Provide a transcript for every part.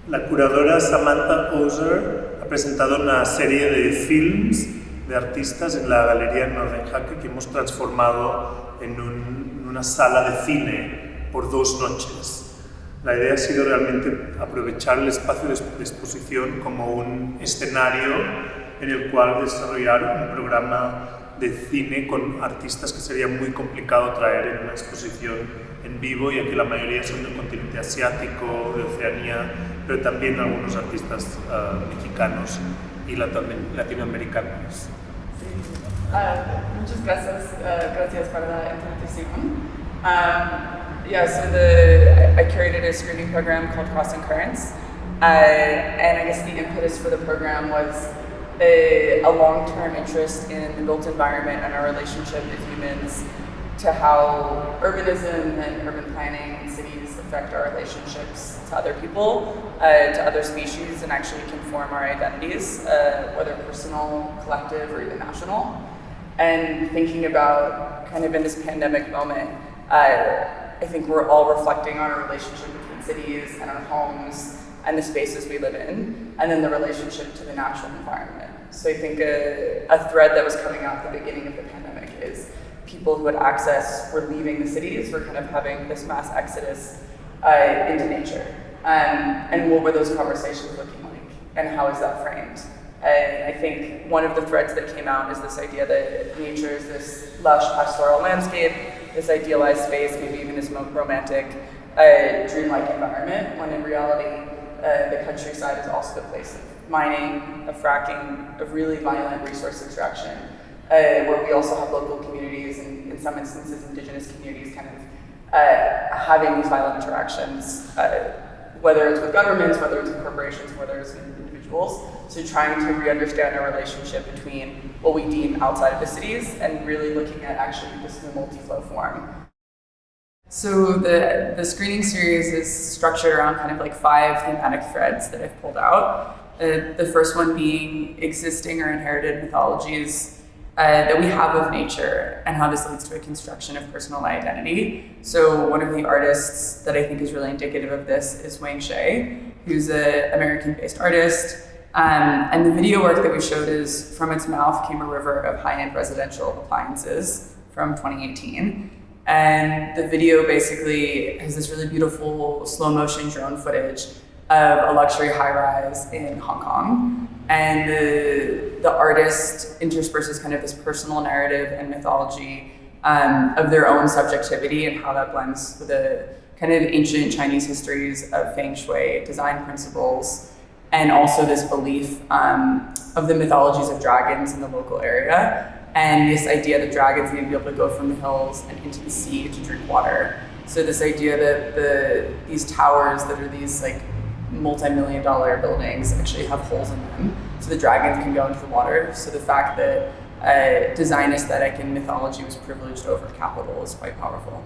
La curadora Samantha Ozer ha presentado una serie de films de artistas en la Galería Nordenhake que hemos transformado en una sala de cine por 2 noches. La idea ha sido realmente aprovechar el espacio de exposición como un escenario en el cual desarrollar un programa de cine con artistas que sería muy complicado traer en una exposición en vivo, ya que la mayoría son del continente asiático, de Oceanía, pero también algunos artistas mexicanos y latinoamericanos. Muchas gracias para la invitación. So I curated a screening program called Crossing Currents, and I guess the impetus for the program was a long-term interest in the built environment and our relationship as humans to how urbanism and urban planning in cities affect our relationships to other people, to other species, and actually can form our identities, whether personal, collective, or even national. And thinking about kind of in this pandemic moment, I think we're all reflecting on our relationship between cities and our homes and the spaces we live in, and then the relationship to the natural environment. So I think a thread that was coming out at the beginning of the pandemic is people who had access were leaving the cities, were kind of having this mass exodus into nature. And what were those conversations looking like, and how is that framed? I think one of the threads that came out is this idea that nature is this lush pastoral landscape, this idealized space, maybe even this romantic, dreamlike environment, when in reality, the countryside is also the place of mining, of fracking, of really violent resource extraction, where we also have local communities and in some instances indigenous communities kind of having these violent interactions, whether it's with governments, whether it's with corporations, whether it's with individuals. So trying to re-understand our relationship between what we deem outside of the cities and really looking at actually this is a multi-flow form. So the screening series is structured around kind of like 5 thematic threads that I've pulled out. The first one being existing or inherited mythologies that we have of nature and how this leads to a construction of personal identity. So one of the artists that I think is really indicative of this is Shay, who's an American-based artist. And the video work that we showed is From Its Mouth Came a River of High-End Residential Appliances from 2018. And the video basically has this really beautiful slow motion drone footage of a luxury high-rise in Hong Kong. And the artist intersperses kind of this personal narrative and mythology of their own subjectivity and how that blends with the kind of ancient Chinese histories of feng shui, design principles, and also this belief of the mythologies of dragons in the local area, and this idea that dragons need to be able to go from the hills and into the sea to drink water. So this idea that these towers that are these like multi-million-dollar buildings actually have holes in them, so the dragons can go into the water. So the fact that design aesthetic and mythology was privileged over capital is quite powerful.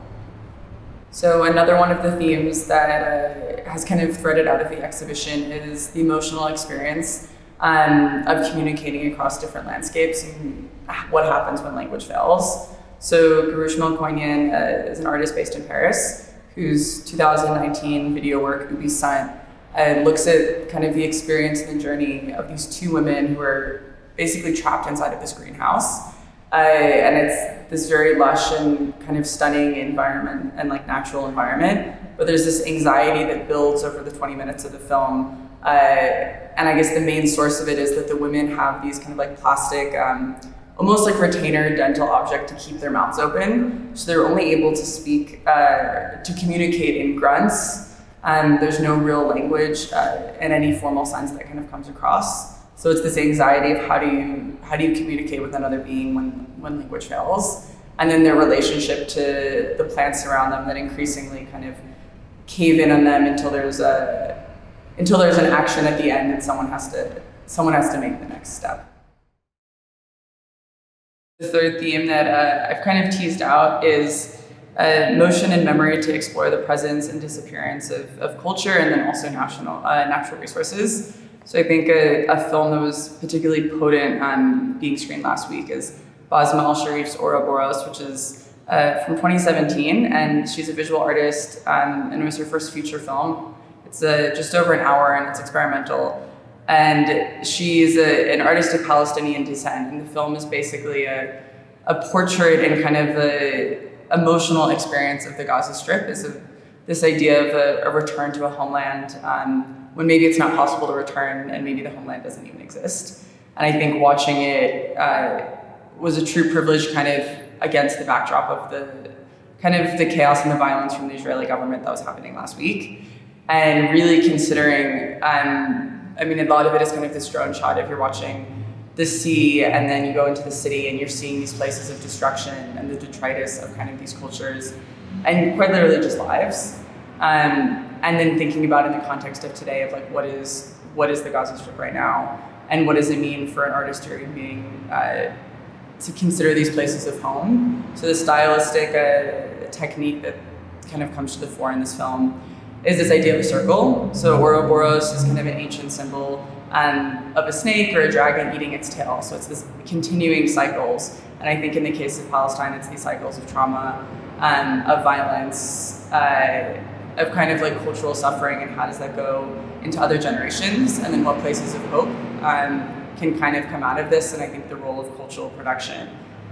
So another one of the themes that has kind of threaded out of the exhibition is the emotional experience of communicating across different landscapes and what happens when language fails. So Garouche Melkoinian is an artist based in Paris whose 2019 video work, Ubi Sant, looks at kind of the experience and the journey of these 2 women who are basically trapped inside of this greenhouse. And it's this very lush and kind of stunning environment and like natural environment, but there's this anxiety that builds over the 20 minutes of the film. And I guess the main source of it is that the women have these kind of like plastic, almost like retainer dental object to keep their mouths open. So they're only able to speak, to communicate in grunts. There's no real language and any formal sense that kind of comes across. So it's this anxiety of how do you communicate with another being when language fails, and then their relationship to the plants around them that increasingly kind of cave in on them until there's an action at the end and someone has to make the next step. The third theme that I've kind of teased out is motion and memory to explore the presence and disappearance of culture and then also natural resources. So I think a film that was particularly potent being screened last week is Basma Al-Sharif's Ouroboros, which is from 2017, and she's a visual artist, and it was her first feature film. It's just over an hour and it's experimental. And she's an artist of Palestinian descent, and the film is basically a portrait and kind of a emotional experience of the Gaza Strip. Is this idea of a return to a homeland when maybe it's not possible to return and maybe the homeland doesn't even exist. And I think watching it was a true privilege, kind of against the backdrop of the chaos and the violence from the Israeli government that was happening last week, and really considering. I mean, a lot of it is kind of this drone shot if you're watching the sea and then you go into the city and you're seeing these places of destruction and the detritus of kind of these cultures and quite literally just lives. And then thinking about in the context of today of like, what is the Gaza Strip right now? And what does it mean for an artist or human being to consider these places of home? So the stylistic technique that kind of comes to the fore in this film is this idea of a circle. So Ouroboros is kind of an ancient symbol of a snake or a dragon eating its tail. So it's this continuing cycles. And I think in the case of Palestine, it's these cycles of trauma, of violence, of kind of like cultural suffering, and how does that go into other generations? And then what places of hope can kind of come out of this. And I think the role of cultural production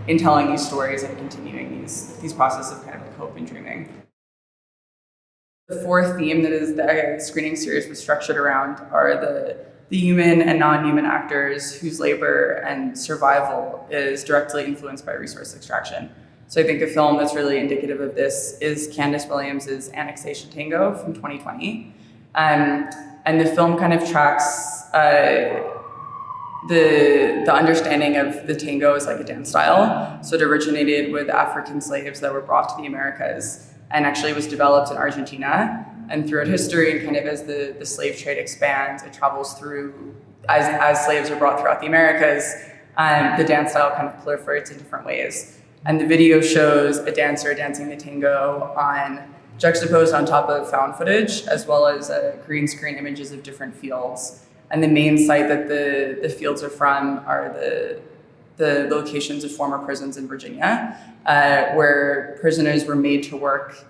in telling these stories and continuing these processes of kind of like hope and dreaming. The fourth theme that is the screening series was structured around are the human and non-human actors whose labor and survival is directly influenced by resource extraction. So I think a film that's really indicative of this is Candace Williams's Annexation, Tango from 2020. And the film kind of tracks the understanding of the tango as like a dance style. So it originated with African slaves that were brought to the Americas and actually was developed in Argentina. And throughout history, and kind of as the slave trade expands, it travels through, as slaves are brought throughout the Americas, the dance style kind of proliferates in different ways. And the video shows a dancer dancing the tango juxtaposed on top of found footage, as well as green screen images of different fields. And the main site that the fields are from are the locations of former prisons in Virginia, where prisoners were made to work,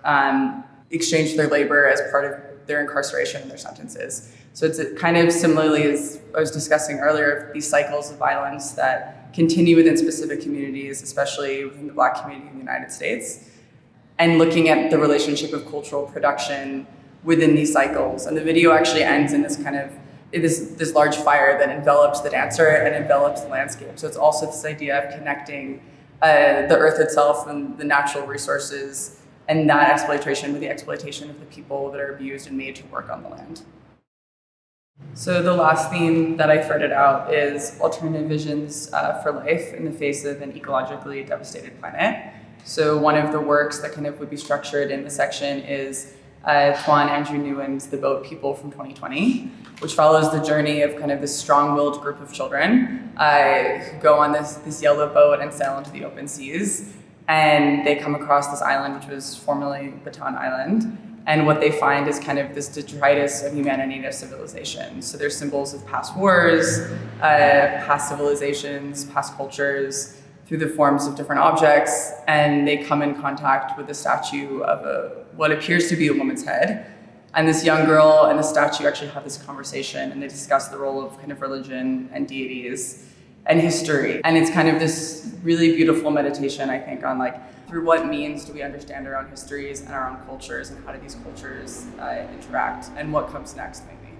exchange their labor as part of their incarceration and their sentences. So it's kind of similarly, as I was discussing earlier, these cycles of violence that continue within specific communities, especially within the Black community in the United States, and looking at the relationship of cultural production within these cycles. And the video actually ends in this kind of this large fire that envelops the dancer and envelops the landscape. So it's also this idea of connecting the earth itself and the natural resources and that exploitation with the exploitation of the people that are abused and made to work on the land. So the last theme that I threaded out is alternative visions for life in the face of an ecologically devastated planet. So one of the works that kind of would be structured in the section is Tuan Andrew Nguyen's The Boat People from 2020, which follows the journey of kind of this strong-willed group of children who go on this yellow boat and sail into the open seas. And they come across this island, which was formerly Bataan Island. And what they find is kind of this detritus of humanity and of civilization. So there's symbols of past wars, past civilizations, past cultures, through the forms of different objects. And they come in contact with the statue of what appears to be a woman's head. And this young girl and the statue actually have this conversation, and they discuss the role of kind of religion and deities and history. And it's kind of this really beautiful meditation, I think, on like, through what means do we understand our own histories and our own cultures, and how do these cultures interact, and what comes next, maybe.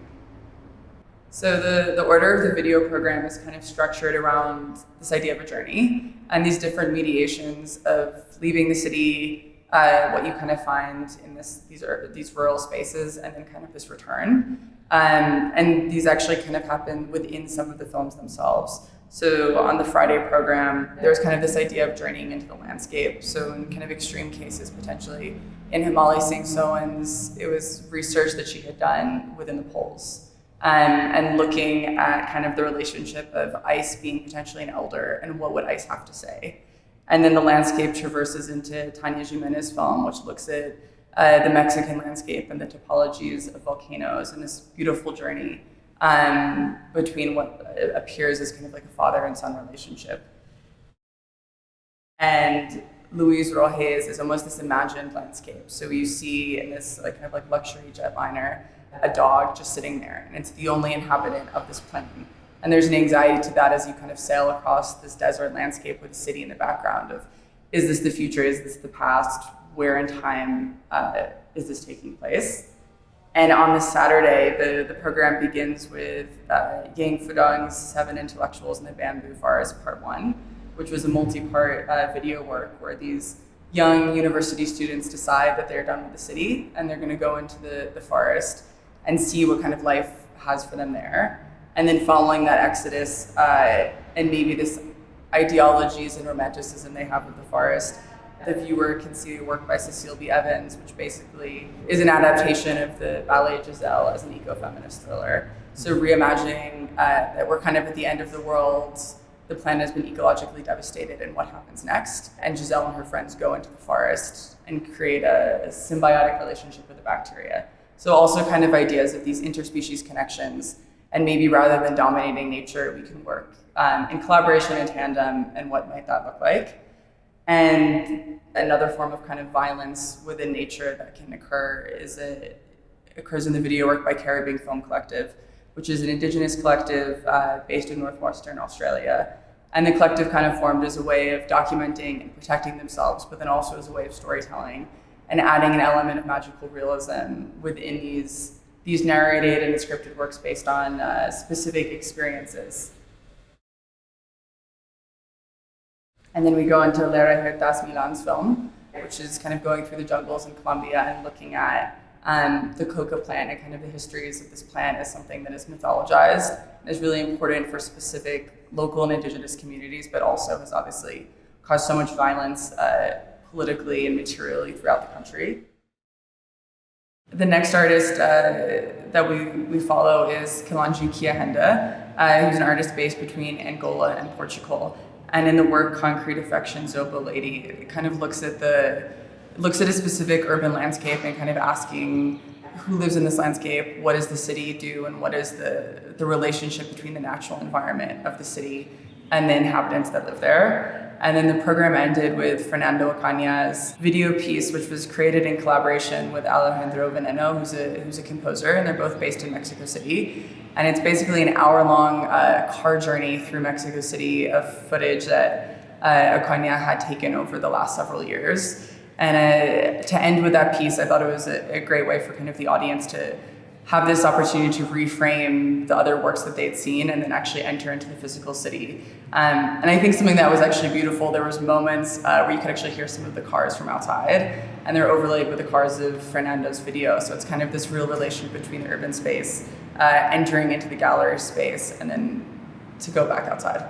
So the order of the video program is kind of structured around this idea of a journey, and these different mediations of leaving the city, what you kind of find in these rural spaces, and then kind of this return. And these actually kind of happen within some of the films themselves. So on the Friday program, there was kind of this idea of journeying into the landscape. So in kind of extreme cases, potentially in Himali Singh Sohan's, it was research that she had done within the poles, and looking at kind of the relationship of ice being potentially an elder and what would ice have to say. And then the landscape traverses into Tanya Jimenez's film, which looks at the Mexican landscape and the topologies of volcanoes and this beautiful journey between what appears as kind of like a father and son relationship. And Luis Rojes is almost this imagined landscape. So you see in this kind of like luxury jetliner, a dog just sitting there, and it's the only inhabitant of this plain. And there's an anxiety to that as you kind of sail across this desert landscape with a city in the background of, is this the future? Is this the past? Where in time is this taking place? And on this Saturday, the program begins with Yang Fudong's 7 Intellectuals in the Bamboo Forest, Part 1, which was a multi-part video work where these young university students decide that they're done with the city and they're going to go into the forest and see what kind of life has for them there. And then following that exodus and maybe this ideologies and romanticism they have with the forest, the viewer can see a work by Cecile B. Evans, which basically is an adaptation of the ballet Giselle as an eco-feminist thriller. So reimagining that we're kind of at the end of the world, the planet has been ecologically devastated, and what happens next? And Giselle and her friends go into the forest and create a symbiotic relationship with the bacteria. So also kind of ideas of these interspecies connections, and maybe rather than dominating nature, we can work in collaboration and tandem, and what might that look like? And another form of kind of violence within nature that can occur occurs in the video work by Caribbean Film Collective, which is an Indigenous collective based in Northwestern Australia. And the collective kind of formed as a way of documenting and protecting themselves, but then also as a way of storytelling and adding an element of magical realism within these narrated and scripted works based on specific experiences. And then we go into Lara Hertas Milan's film, which is kind of going through the jungles in Colombia and looking at the coca plant and kind of the histories of this plant as something that is mythologized and is really important for specific local and indigenous communities, but also has obviously caused so much violence politically and materially throughout the country. The next artist that we follow is Kalanji Kiahenda, who's an artist based between Angola and Portugal. And in the work Concrete Affection, Zobo Lady, it kind of looks at a specific urban landscape and kind of asking who lives in this landscape, what does the city do, and what is the relationship between the natural environment of the city and the inhabitants that live there. And then the program ended with Fernando Ocaña's video piece, which was created in collaboration with Alejandro Veneno, who's a composer, and they're both based in Mexico City. And it's basically an hour-long car journey through Mexico City of footage that Ocaña had taken over the last several years. And to end with that piece, I thought it was a great way for kind of the audience to have this opportunity to reframe the other works that they'd seen and then actually enter into the physical city. And I think something that was actually beautiful, there was moments where you could actually hear some of the cars from outside, and they're overlaid with the cars of Fernando's video. So it's kind of this real relationship between the urban space, entering into the gallery space, and then to go back outside.